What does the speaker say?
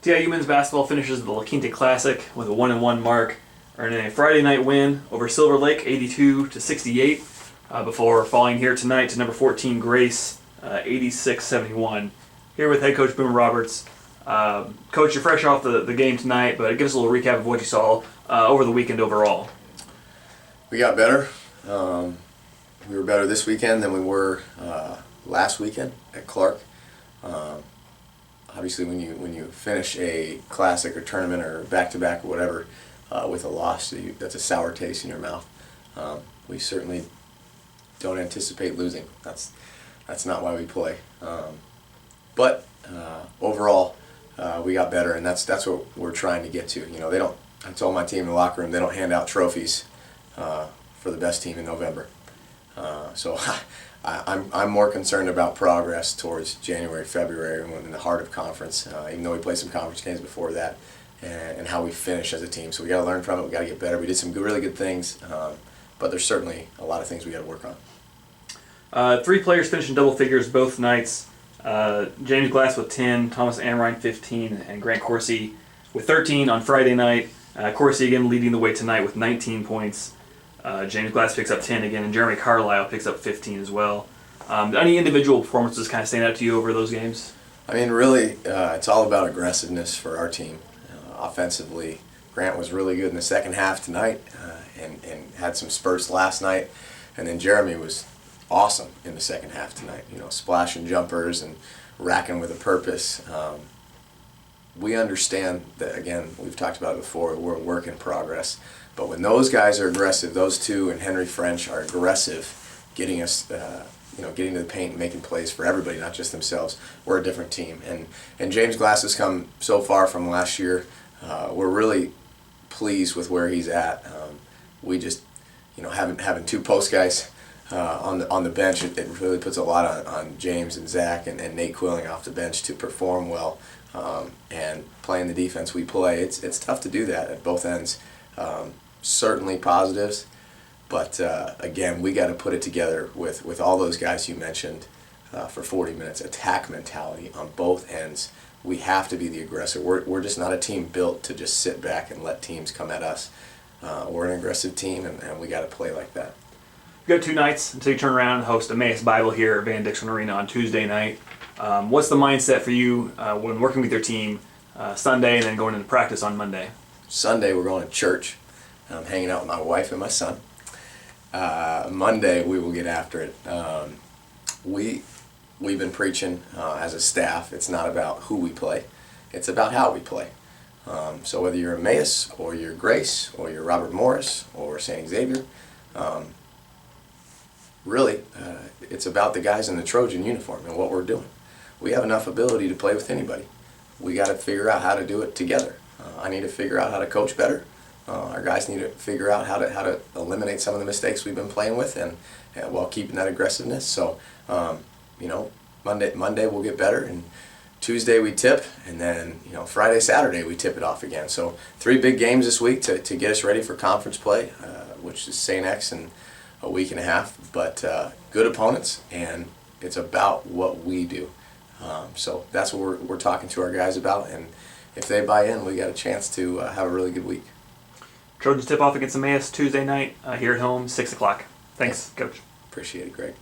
TIU men's basketball finishes the LaQuinta Classic with a 1-1 mark, earning a Friday night win over Silver Lake 82-68 before falling here tonight to number 14 Grace 86-71. Here with head coach Boomer Roberts. Coach, you're fresh off the game tonight, but give us a little recap of what you saw over the weekend overall. We got better. We were better this weekend than we were last weekend at Clark. Obviously, when you finish a classic or tournament or back-to-back or whatever with a loss, that's a sour taste in your mouth. We certainly don't anticipate losing. That's not why we play. But overall, we got better, and that's what we're trying to get to. You know, they don't. I told my team in the locker room they don't hand out trophies for the best team in November. So I'm more concerned about progress towards January, February, when in the heart of conference. Even though we played some conference games before that, and how we finish as a team. So we got to learn from it. We got to get better. We did some really good things, but there's certainly a lot of things we got to work on. 3 players finished in double figures both nights. James Glass with 10, Thomas Amrine 15, and Grant Coursey with 13 on Friday night. Coursey again leading the way tonight with 19 points. James Glass picks up 10 again, and Jeremy Carlisle picks up 15 as well. Any individual performances kind of stand out to you over those games? I mean, really, it's all about aggressiveness for our team. Offensively, Grant was really good in the second half tonight and had some spurts last night. And then Jeremy was awesome in the second half tonight. You know, splashing jumpers and racking with a purpose. We understand that, again, we've talked about it before, we're a work in progress. But when those guys are aggressive, those two and Henry French are aggressive, getting us, getting to the paint and making plays for everybody, not just themselves, we're a different team. And James Glass has come so far from last year. We're really pleased with where he's at. We just, having 2 post guys on the bench, it really puts a lot on James and Zach and Nate Quilling off the bench to perform well and playing the defense we play. It's tough to do that at both ends. Certainly positives, but again, we got to put it together with all those guys you mentioned for 40 minutes. Attack mentality on both ends. We have to be the aggressor. We're just not a team built to just sit back and let teams come at us. We're an aggressive team, and we got to play like that. You've got 2 nights until you turn around and host Emmaus Bible here at Van Dixon Arena on Tuesday night. What's the mindset for you when working with your team Sunday and then going into practice on Monday? Sunday we're going to church. I'm hanging out with my wife and my son. Monday we will get after it. We've been preaching as a staff. It's not about who we play. It's about how we play. So whether you're Emmaus or you're Grace or you're Robert Morris or St. Xavier, really it's about the guys in the Trojan uniform and what we're doing. We have enough ability to play with anybody. We got to figure out how to do it together. I need to figure out how to coach better. Our guys need to figure out how to eliminate some of the mistakes we've been playing with and while keeping that aggressiveness. So, Monday we'll get better, and Tuesday we tip, and then Friday, Saturday we tip it off again. So 3 big games this week to get us ready for conference play, which is St. X in a week and a half. But good opponents, and it's about what we do. So that's what we're talking to our guys about, and if they buy in, we got a chance to have a really good week. Trojans tip off against Emmaus Tuesday night here at home, 6 o'clock. Thanks, Coach. Appreciate it, Greg.